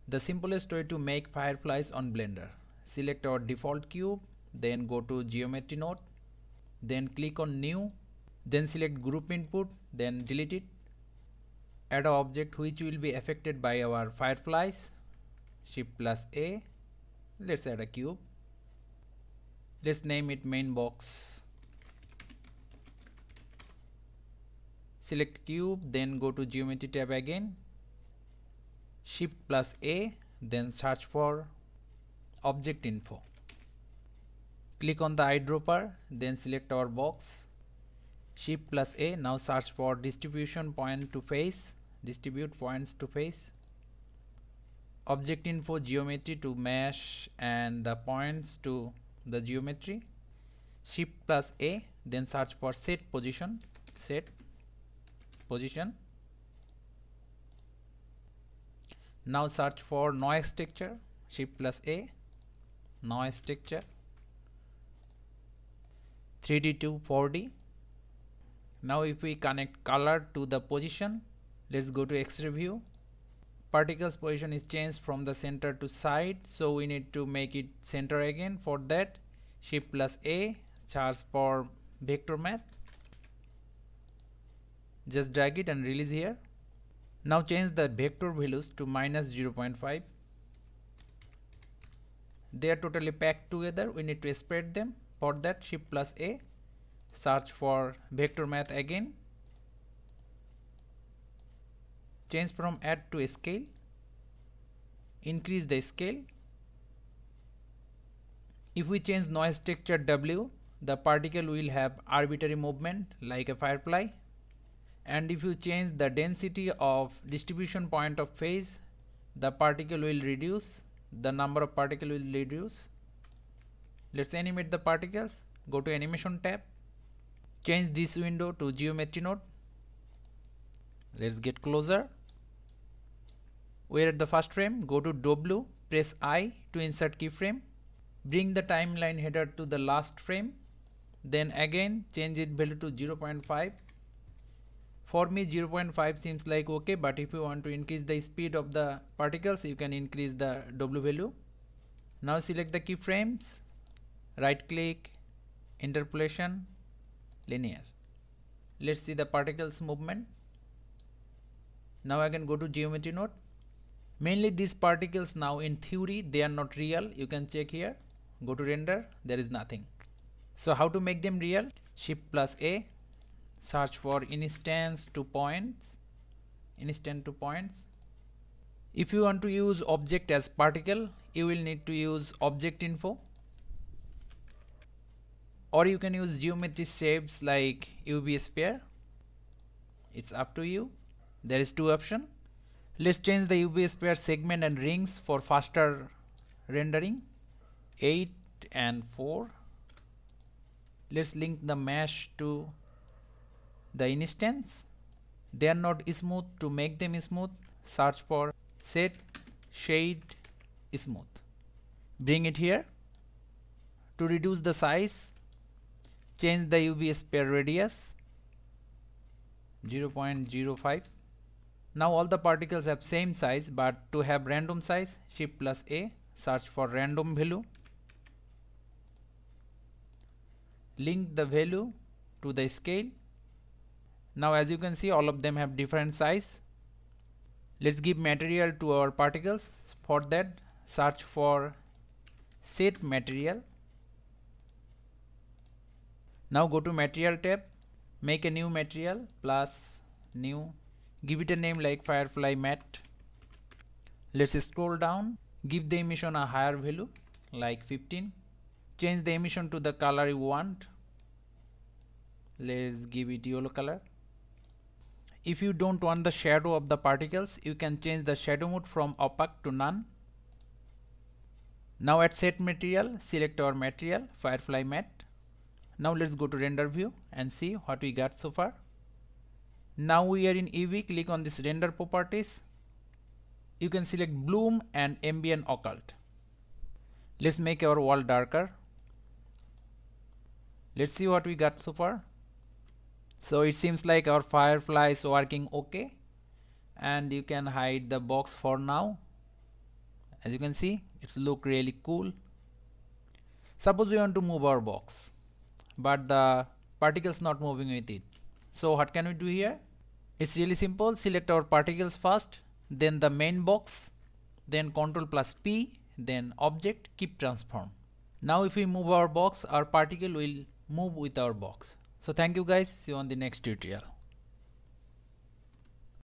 The simplest way to make fireflies on Blender. Select our default cube, then go to geometry node, then click on new, then select group input, then delete it. Add an object which will be affected by our fireflies. Shift plus A. Let's add a cube. Let's name it main box. Select cube, then go to geometry tab again. Shift plus A, then search for object info. Click on the eyedropper, then select our box. Shift plus A, now search for distribution point to face, distribute points to face. Object info geometry to mesh and the points to the geometry. Shift plus A, then search for set position, set position. Now search for noise texture. Shift plus A, noise texture, 3D to 4D. Now if we connect color to the position, let's go to X-ray view. Particles position is changed from the center to side, so we need to make it center again. For that, Shift plus A, search for vector math. Just drag it and release here. Now change the vector values to -0.5. They are totally packed together. We need to spread them. For that, Shift plus A, search for vector math again. Change from add to scale. Increase the scale. If we change noise texture W, the particle will have arbitrary movement like a firefly. And if you change the density of distribution point of phase, the particle will reduce, the number of particle will reduce. Let's animate the particles. Go to animation tab. Change this window to geometry node. Let's get closer. We're at the first frame. Go to W, press I to insert keyframe. Bring the timeline header to the last frame. Then again change its value to 0.5. For me 0.5 seems like okay, but if you want to increase the speed of the particles, you can increase the W value. Now select the keyframes, right click, interpolation, linear. Let's see the particles movement. Now I can go to geometry node. Mainly these particles now in theory they are not real. You can check here. Go to render, there is nothing. So how to make them real? Shift plus A, search for instance to points, instant to points. If you want to use object as particle, you will need to use object info, or you can use geometry shapes like UV sphere. It's up to you. There is two options. Let's change the UV sphere segment and rings for faster rendering. 8 and 4. Let's link the mesh to the instance. They are not smooth. To make them smooth, search for set shade smooth. Bring it here. To reduce the size, change the UV sphere radius 0.05. Now all the particles have same size, but to have random size, Shift plus A, search for random value. Link the value to the scale. Now as you can see, all of them have different size. Let's give material to our particles. For that, search for set material. Now go to material tab, make a new material plus new. Give it a name like Firefly Matte. Let's scroll down. Give the emission a higher value like 15. Change the emission to the color you want. Let's give it yellow color. If you don't want the shadow of the particles, you can change the shadow mode from opaque to none. Now at set material, select our material, Firefly Matte. Now let's go to render view and see what we got so far. Now we are in EV, click on this render properties. You can select bloom and ambient occult. Let's make our wall darker. Let's see what we got so far. So it seems like our firefly is working okay, and you can hide the box for now. As you can see, it's look really cool. Suppose we want to move our box, but the particles not moving with it. So what can we do here? It's really simple. Select our particles first, then the main box, then Ctrl+P, then object, keep transform. Now if we move our box, our particle will move with our box. So thank you guys. See you on the next tutorial.